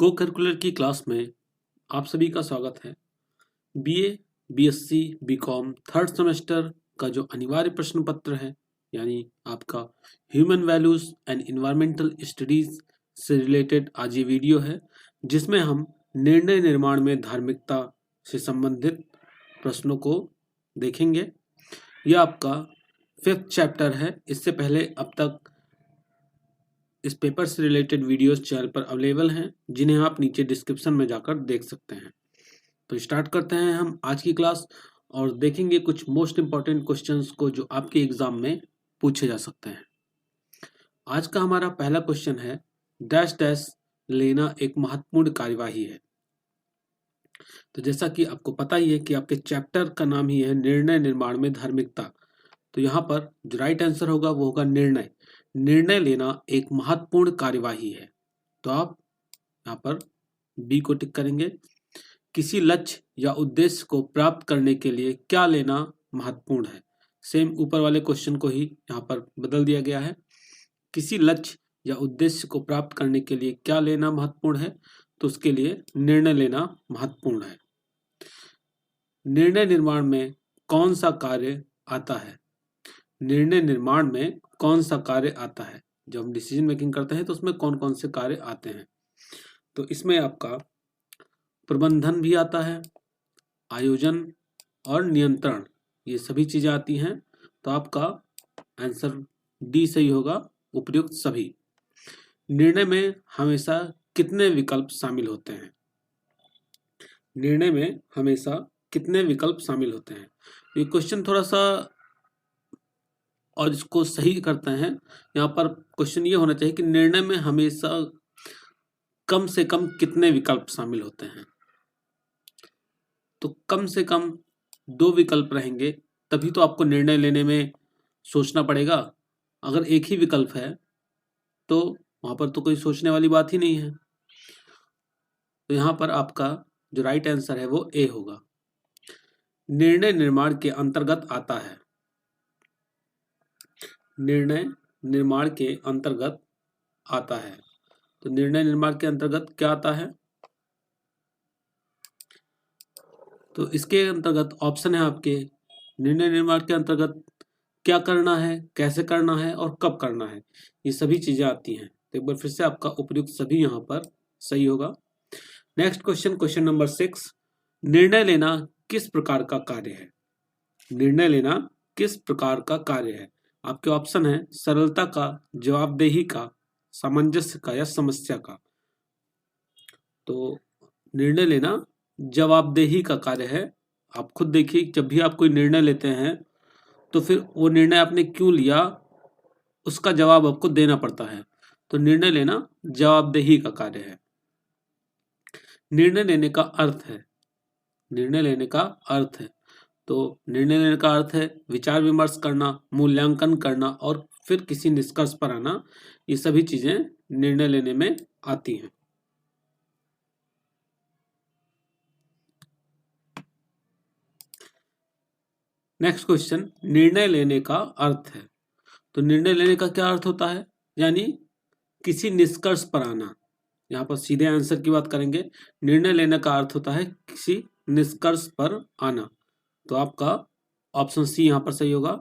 को करिकुलर की क्लास में आप सभी का स्वागत है। BA, BSc, BCom third semester का जो अनिवार्य प्रश्न पत्र है यानी आपका human values and environmental studies से रिलेटेड आज ये वीडियो है, जिसमें हम निर्णय निर्माण में धार्मिकता से संबंधित प्रश्नों को देखेंगे। यह आपका 5th चैप्टर है। इससे पहले अब तक इस पेपर से रिलेटेड वीडियोस चैनल पर अवेलेबल हैं, जिन्हें आप नीचे डिस्क्रिप्शन में जाकर देख सकते हैं। तो स्टार्ट करते हैं हम आज की क्लास और देखेंगे कुछ मोस्ट इंपॉर्टेंट क्वेश्चंस को जो आपके एग्जाम में पूछे जा सकते हैं। आज का हमारा पहला क्वेश्चन है, डैश डैश लेना एक महत्वपूर्ण कार्यवाही है। तो जैसा कि आपको पता ही है कि आपके चैप्टर का नाम ही है निर्णय निर्माण में धार्मिकता, तो यहाँ पर जो राइट आंसर होगा वो होगा निर्णय। निर्णय लेना एक महत्वपूर्ण कार्यवाही है। तो आप यहाँ पर बी को टिक करेंगे। किसी लक्ष्य या उद्देश्य को प्राप्त करने के लिए क्या लेना महत्वपूर्ण है। सेम ऊपर वाले क्वेश्चन को ही यहाँ पर बदल दिया गया है। किसी लक्ष्य या उद्देश्य को प्राप्त करने के लिए क्या लेना महत्वपूर्ण है, तो उसके लिए निर्णय लेना महत्वपूर्ण है। निर्णय निर्माण में कौन सा कार्य आता है। निर्णय निर्माण में कौन सा कार्य आता है। जब हम डिसीजन मेकिंग करते हैं तो उसमें कौन कौन से कार्य आते हैं। तो इसमें आपका प्रबंधन भी आता है, आयोजन और नियंत्रण, ये सभी चीजें आती हैं। तो आपका आंसर डी सही होगा, उपयुक्त सभी। निर्णय में हमेशा कितने विकल्प शामिल होते हैं। निर्णय में हमेशा कितने विकल्प शामिल होते हैं। ये क्वेश्चन थोड़ा सा और इसको सही करते हैं। यहाँ पर क्वेश्चन ये होना चाहिए कि निर्णय में हमेशा कम से कम कितने विकल्प शामिल होते हैं। तो कम से कम 2 विकल्प रहेंगे, तभी तो आपको निर्णय लेने में सोचना पड़ेगा। अगर एक ही विकल्प है तो वहां पर तो कोई सोचने वाली बात ही नहीं है। तो यहाँ पर आपका जो राइट आंसर है वो ए होगा। निर्णय निर्माण के अंतर्गत आता है। निर्णय निर्माण के अंतर्गत आता है। तो निर्णय निर्माण के अंतर्गत क्या आता है, तो इसके अंतर्गत ऑप्शन है आपके, निर्णय निर्माण के अंतर्गत क्या करना है, कैसे करना है और कब करना है, ये सभी चीजें आती हैं। तो एक बार फिर से आपका उपयुक्त सभी यहाँ पर सही होगा। नेक्स्ट क्वेश्चन, क्वेश्चन नंबर 6, निर्णय लेना किस प्रकार का कार्य है। निर्णय लेना किस प्रकार का कार्य है। आपके ऑप्शन है सरलता का, जवाबदेही का, सामंजस्य का या समस्या का। तो निर्णय लेना जवाबदेही का कार्य है। आप खुद देखिए, जब भी आप कोई निर्णय लेते हैं तो फिर वो निर्णय आपने क्यों लिया उसका जवाब आपको देना पड़ता है। तो निर्णय लेना जवाबदेही का कार्य है। निर्णय लेने का अर्थ है, निर्णय लेने का अर्थ है, तो निर्णय लेने का अर्थ है विचार विमर्श करना, मूल्यांकन करना और फिर किसी निष्कर्ष पर आना। ये सभी चीजें निर्णय लेने में आती हैं। नेक्स्ट क्वेश्चन, निर्णय लेने का अर्थ है। तो निर्णय लेने का क्या अर्थ होता है, यानी किसी निष्कर्ष पर आना। यहाँ पर सीधे आंसर की बात करेंगे, निर्णय लेने का अर्थ होता है किसी निष्कर्ष पर आना। तो आपका ऑप्शन सी यहाँ पर सही होगा।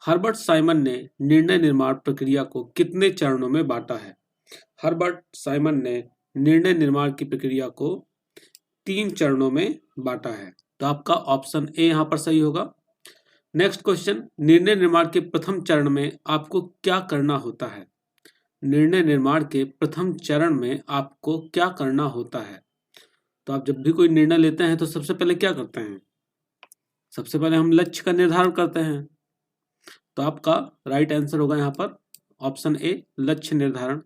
हर्बर्ट साइमन ने निर्णय निर्माण प्रक्रिया को कितने चरणों में बांटा है। हर्बर्ट साइमन ने निर्णय निर्माण की प्रक्रिया को 3 चरणों में बांटा है। तो आपका ऑप्शन ए यहाँ पर सही होगा। नेक्स्ट क्वेश्चन, निर्णय निर्माण के प्रथम चरण में आपको क्या करना होता है। निर्णय निर्माण के प्रथम चरण में आपको क्या करना होता है। तो आप जब भी कोई निर्णय लेते हैं तो सबसे पहले क्या करते हैं, सबसे पहले हम लक्ष्य का निर्धारण करते हैं। तो आपका राइट आंसर होगा यहाँ पर ऑप्शन ए, लक्ष्य निर्धारण।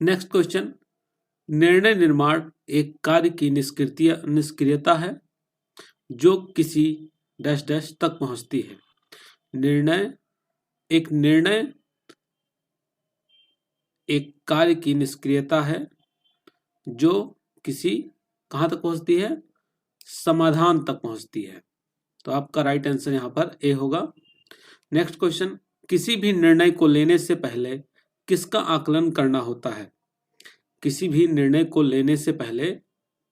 नेक्स्ट क्वेश्चन, निर्णय निर्माण एक कार्य की निष्क्रियता है जो किसी डैश डैश तक पहुंचती है। निर्णय एक कार्य की निष्क्रियता है जो किसी कहां तक पहुंचती है, समाधान तक पहुंचती है। तो आपका राइट आंसर यहां पर ए होगा। नेक्स्ट क्वेश्चन, किसी भी निर्णय को लेने से पहले किसका आकलन करना होता है। किसी भी निर्णय को लेने से पहले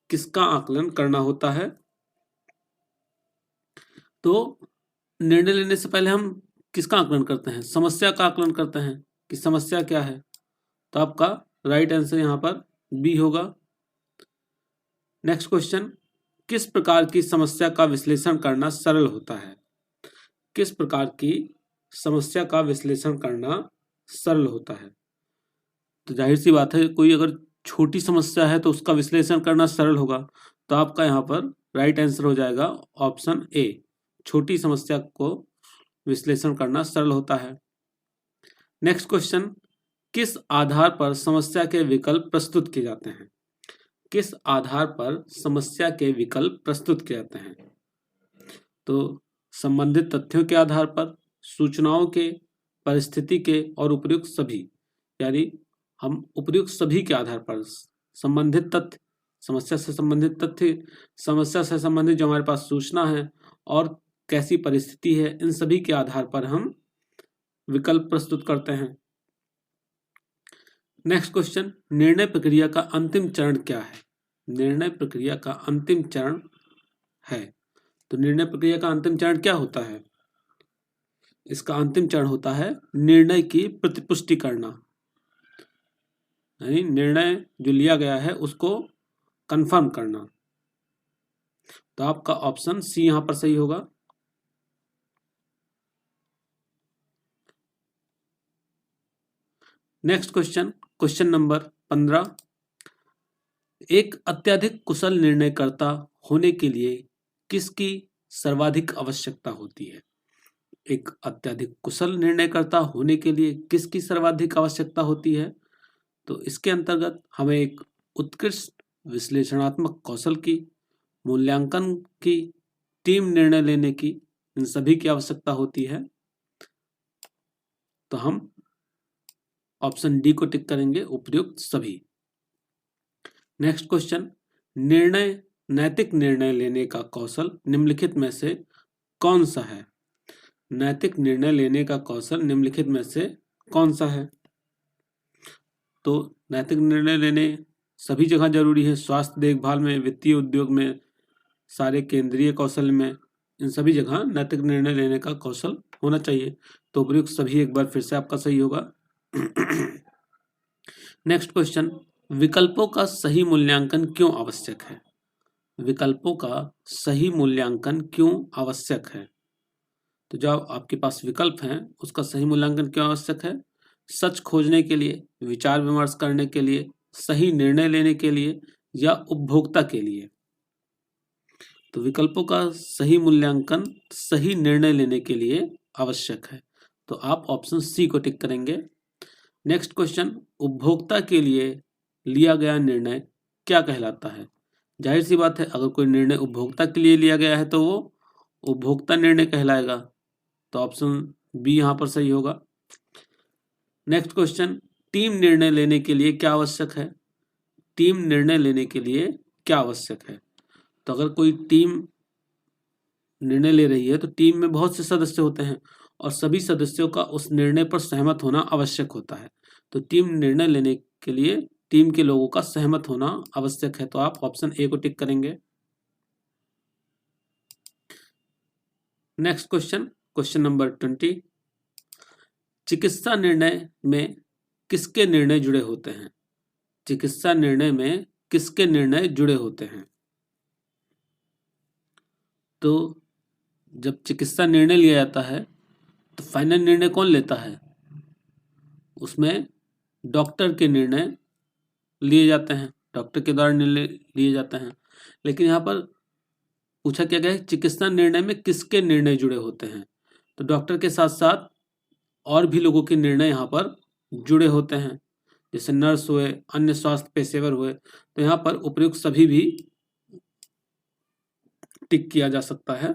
किसका आकलन करना होता है? तो निर्णय लेने से पहले हम किसका आकलन करते हैं? समस्या का आकलन करते हैं कि समस्या क्या है। तो आपका राइट आंसर यहाँ पर बी होगा। नेक्स्ट क्वेश्चन, किस प्रकार की समस्या का विश्लेषण करना सरल होता है? किस प्रकार की समस्या का विश्लेषण करना सरल होता है? तो जाहिर सी बात है, कोई अगर छोटी समस्या है तो उसका विश्लेषण करना सरल होगा। तो आपका यहाँ पर राइट आंसर हो जाएगा ऑप्शन ए, छोटी समस्या को विश्लेषण करना सरल होता है। नेक्स्ट क्वेश्चन, किस आधार पर समस्या के विकल्प प्रस्तुत किए जाते हैं? किस आधार पर समस्या के विकल्प प्रस्तुत किए जाते हैं? तो संबंधित तथ्यों के आधार पर, सूचनाओं के, परिस्थिति के और उपयुक्त सभी, यानी हम उपयुक्त सभी के आधार पर संबंधित तथ्य, समस्या से संबंधित तथ्य, समस्या से संबंधित जो हमारे पास सूचना है और कैसी परिस्थिति है, इन सभी के आधार पर हम विकल्प प्रस्तुत करते हैं। नेक्स्ट क्वेश्चन, निर्णय प्रक्रिया का अंतिम चरण क्या है? निर्णय प्रक्रिया का अंतिम चरण है। तो निर्णय प्रक्रिया का अंतिम चरण क्या होता है? इसका अंतिम चरण होता है निर्णय की प्रतिपुष्टि करना, यानी निर्णय जो लिया गया है उसको कंफर्म करना। तो आपका ऑप्शन सी यहां पर सही होगा। नेक्स्ट क्वेश्चन, क्वेश्चन नंबर 15, एक अत्यधिक कुशल निर्णयकर्ता होने के लिए किसकी सर्वाधिक आवश्यकता होती है? एक अत्यधिक कुशल निर्णयकर्ता होने के लिए किसकी सर्वाधिक आवश्यकता होती है? तो इसके अंतर्गत हमें एक उत्कृष्ट विश्लेषणात्मक कौशल की, मूल्यांकन की, टीम निर्णय लेने की, इन सभी की आवश्यकता होती है। तो हम ऑप्शन डी को टिक करेंगे, उपयुक्त सभी। नेक्स्ट क्वेश्चन, नैतिक निर्णय लेने का कौशल निम्नलिखित में से कौन सा है? नैतिक निर्णय लेने का कौशल निम्नलिखित में से कौन सा है? तो नैतिक निर्णय लेने सभी जगह जरूरी है, स्वास्थ्य देखभाल में, वित्तीय उद्योग में, सारे केंद्रीय कौशल में, इन सभी जगह नैतिक निर्णय लेने का कौशल होना चाहिए। तो उपयुक्त सभी एक बार फिर से आपका सही होगा। नेक्स्ट क्वेश्चन, विकल्पों का सही मूल्यांकन क्यों आवश्यक है? विकल्पों का सही मूल्यांकन क्यों आवश्यक है? तो जो आपके पास विकल्प हैं उसका सही मूल्यांकन क्यों आवश्यक है? सच खोजने के लिए, विचार विमर्श करने के लिए, सही निर्णय लेने के लिए या उपभोक्ता के लिए? तो विकल्पों का सही मूल्यांकन सही निर्णय लेने के लिए आवश्यक है। तो आप ऑप्शन सी को टिक करेंगे। नेक्स्ट क्वेश्चन, उपभोक्ता के लिए लिया गया निर्णय क्या कहलाता है? जाहिर सी बात है, अगर कोई निर्णय उपभोक्ता के लिए लिया गया है तो वो उपभोक्ता निर्णय कहलाएगा। तो ऑप्शन बी यहां पर सही होगा। नेक्स्ट क्वेश्चन, टीम निर्णय लेने के लिए क्या आवश्यक है? टीम निर्णय लेने के लिए क्या आवश्यक है? तो अगर कोई टीम निर्णय ले रही है तो टीम में बहुत से सदस्य होते हैं और सभी सदस्यों का उस निर्णय पर सहमत होना आवश्यक होता है। तो टीम निर्णय लेने के लिए टीम के लोगों का सहमत होना आवश्यक है। तो आप ऑप्शन ए को टिक करेंगे। नेक्स्ट क्वेश्चन, क्वेश्चन नंबर 20, चिकित्सा निर्णय में किसके निर्णय जुड़े होते हैं? चिकित्सा निर्णय में किसके निर्णय जुड़े होते हैं? तो जब चिकित्सा निर्णय लिया जाता है तो फाइनल निर्णय कौन लेता है? उसमें डॉक्टर के निर्णय लिए जाते हैं, डॉक्टर के द्वारा निर्णय लिए जाते हैं। लेकिन यहाँ पर पूछा क्या गया है, चिकित्सा निर्णय में किसके निर्णय जुड़े होते हैं? तो डॉक्टर के साथ साथ और भी लोगों के निर्णय यहाँ पर जुड़े होते हैं, जैसे नर्स हुए, अन्य स्वास्थ्य पेशेवर हुए। तो यहाँ पर उपयुक्त सभी भी टिक किया जा सकता है।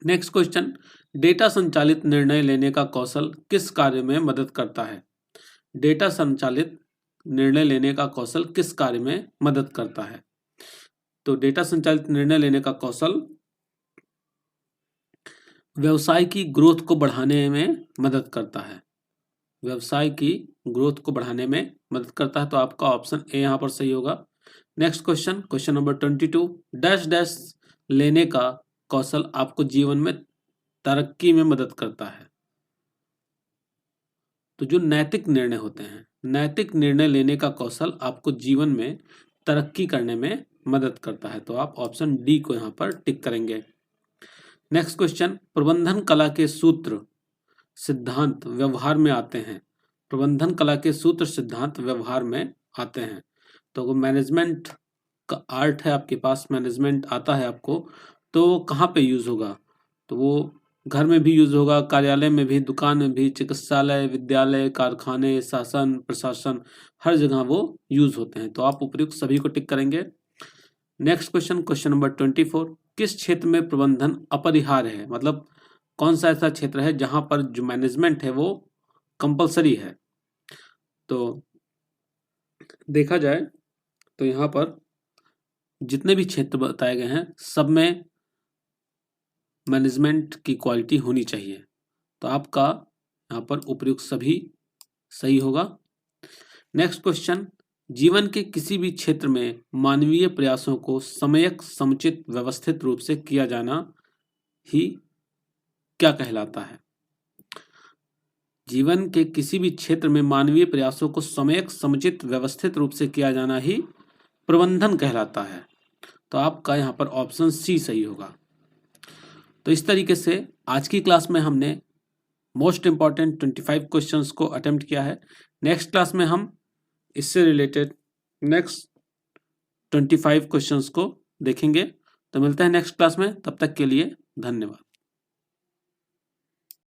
नेक्स्ट क्वेश्चन, डेटा संचालित निर्णय लेने का कौशल किस कार्य में मदद करता है? डेटा संचालित निर्णय लेने का कौशल किस कार्य में मदद करता है? तो डेटा संचालित निर्णय लेने का कौशल व्यवसाय की ग्रोथ को बढ़ाने में मदद करता है। व्यवसाय की ग्रोथ को बढ़ाने में मदद करता है। तो आपका ऑप्शन ए यहाँ पर सही होगा। Next question, question number 22, dash dash लेने का कौशल आपको जीवन में तरक्की में मदद करता है। तो जो नैतिक निर्णय होते हैं, नैतिक निर्णय लेने का कौशल आपको जीवन में तरक्की करने में मदद करता है। तो आप ऑप्शन डी को यहाँ पर टिक करेंगे। नेक्स्ट क्वेश्चन, प्रबंधन कला के सूत्र सिद्धांत व्यवहार में आते हैं। प्रबंधन कला के सूत्र सिद्धांत व्यवहार में आते हैं। तो अगर मैनेजमेंट का आर्ट है आपके पास, मैनेजमेंट आता है आपको, तो कहाँ पे यूज होगा? तो वो घर में भी यूज होगा, कार्यालय में भी, दुकान में भी, चिकित्सालय, विद्यालय, कारखाने, शासन, प्रशासन, हर जगह वो यूज होते हैं। तो आप उपयुक्त सभी को टिक करेंगे। नेक्स्ट क्वेश्चन, क्वेश्चन नंबर 24, किस क्षेत्र में प्रबंधन अपरिहार्य है? मतलब कौन सा ऐसा क्षेत्र है जहां पर जो मैनेजमेंट है वो कंपलसरी है? तो देखा जाए तो यहाँ पर जितने भी क्षेत्र बताए गए हैं सब में मैनेजमेंट की क्वालिटी होनी चाहिए। तो आपका यहाँ पर उपयुक्त सभी सही होगा। नेक्स्ट क्वेश्चन, जीवन के किसी भी क्षेत्र में मानवीय प्रयासों को समयक, समुचित, व्यवस्थित रूप से किया जाना ही क्या कहलाता है? जीवन के किसी भी क्षेत्र में मानवीय प्रयासों को समयक, समुचित, व्यवस्थित रूप से किया जाना ही प्रबंधन कहलाता है। तो आपका यहाँ पर ऑप्शन सी सही होगा। तो इस तरीके से आज की क्लास में हमने मोस्ट इंपॉर्टेंट 25 क्वेश्चंस को अटेम्प्ट किया है। नेक्स्ट क्लास में हम इससे रिलेटेड नेक्स्ट 25 क्वेश्चंस को देखेंगे। तो मिलते हैं नेक्स्ट क्लास में, तब तक के लिए धन्यवाद।